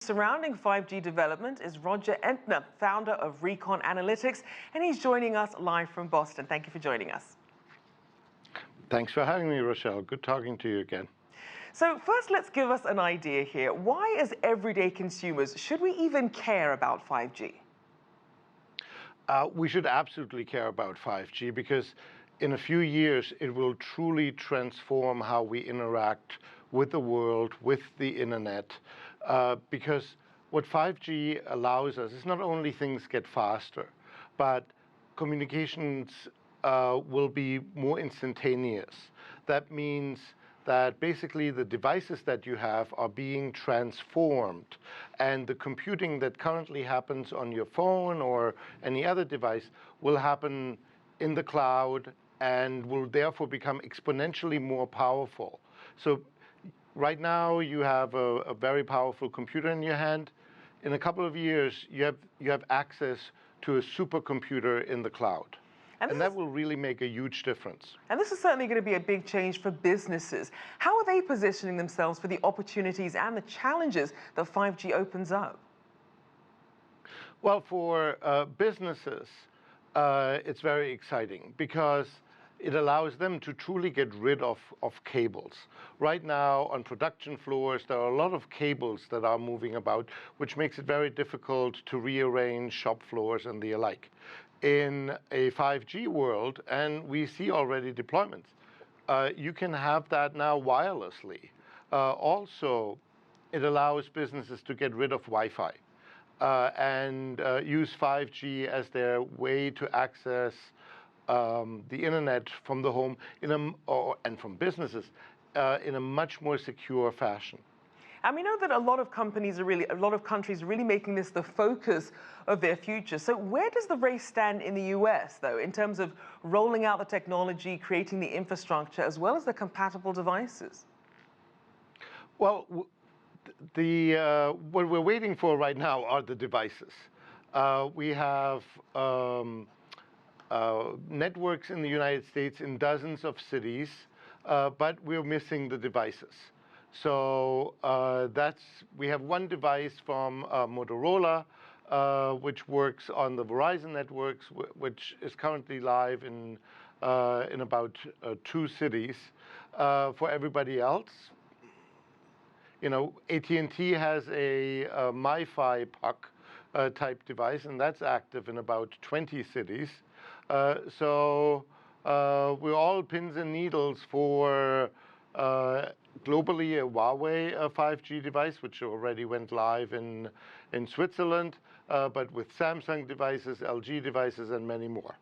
Surrounding 5G development is Roger Entner, founder of Recon Analytics, and he's joining us live from Boston. Thank you for joining us. Thanks for having me, Rachelle. Good talking to you again. So first, let's give us an idea here. Why, as everyday consumers, should we even care about 5G? We should absolutely care about 5G because in a few years, it will truly transform how we interact with the world, with the internet, because what 5G allows us is not only things get faster, but communications will be more instantaneous. That means that basically the devices that you have are being transformed, and the computing that currently happens on your phone or any other device will happen in the cloud and will therefore become exponentially more powerful. So right now you have a very powerful computer in your hand. In a couple of years, you have access to a supercomputer in the cloud. And that will really make a huge difference. And this is certainly going to be a big change for businesses. How are they positioning themselves for the opportunities and the challenges that 5G opens up? Well, for businesses, it's very exciting because it allows them to truly get rid of cables. Right now, on production floors, there are a lot of cables that are moving about, which makes it very difficult to rearrange shop floors and the alike. In a 5G world, and we see already deployments, you can have that now wirelessly. Also, it allows businesses to get rid of Wi-Fi and use 5G as their way to access the internet from the home and from businesses in a much more secure fashion. And we know that a lot of countries are really making this the focus of their future. So where does the race stand in the US, though, in terms of rolling out the technology, creating the infrastructure, as well as the compatible devices? Well, what we're waiting for right now are the devices. We have networks in the United States in dozens of cities, but we're missing the devices. So we have one device from Motorola, which works on the Verizon networks, which is currently live in about 2 cities. For everybody else, you know, AT&T has a MiFi puck type device, and that's active in about 20 cities. So we're all pins and needles for globally a Huawei 5G device, which already went live in Switzerland, but with Samsung devices, LG devices, and many more.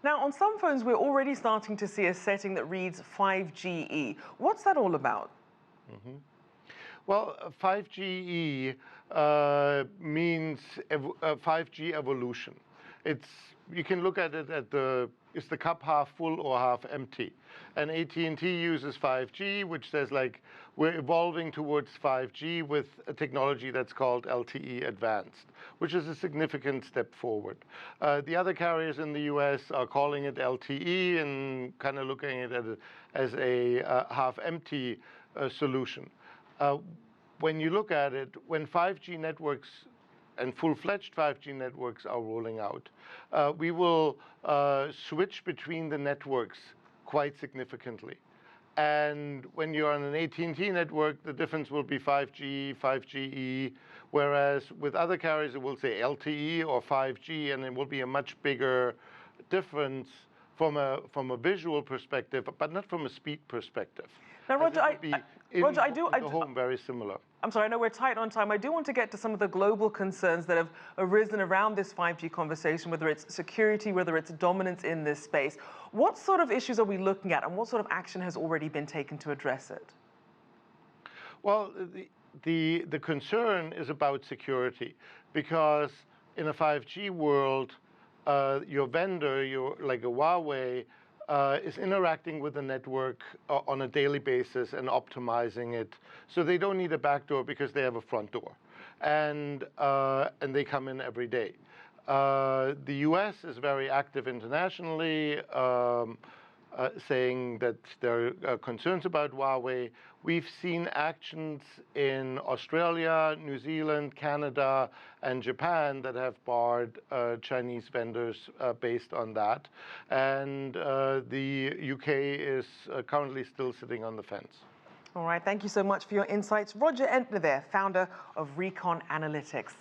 Now, on some phones, we're already starting to see a setting that reads 5GE. What's that all about? Mm-hmm. Well, 5GE means 5G evolution. You can look at it is the cup half full or half empty? And AT&T uses 5G, which says like we're evolving towards 5G with a technology that's called LTE Advanced, which is a significant step forward. The other carriers in the US are calling it LTE and kind of looking at it as a half empty solution. When you look at it, when 5G networks and full-fledged 5G networks are rolling out, we will switch between the networks quite significantly. And when you're on an AT&T network, the difference will be 5G, 5GE, whereas with other carriers, it will say LTE or 5G, and it will be a much bigger difference from a visual perspective, but not from a speed perspective. Now, Roger, I do home very similar. I'm sorry, I know we're tight on time. I do want to get to some of the global concerns that have arisen around this 5G conversation, whether it's security, whether it's dominance in this space. What sort of issues are we looking at, and what sort of action has already been taken to address it? Well, the concern is about security, because in a 5G world, your vendor, like a Huawei, is interacting with the network on a daily basis and optimizing it. So they don't need a back door because they have a front door. And they come in every day. The US is very active internationally. saying that there are concerns about Huawei. We've seen actions in Australia, New Zealand, Canada, and Japan that have barred Chinese vendors based on that. And the UK is currently still sitting on the fence. All right, thank you so much for your insights. Roger Entner there, founder of Recon Analytics.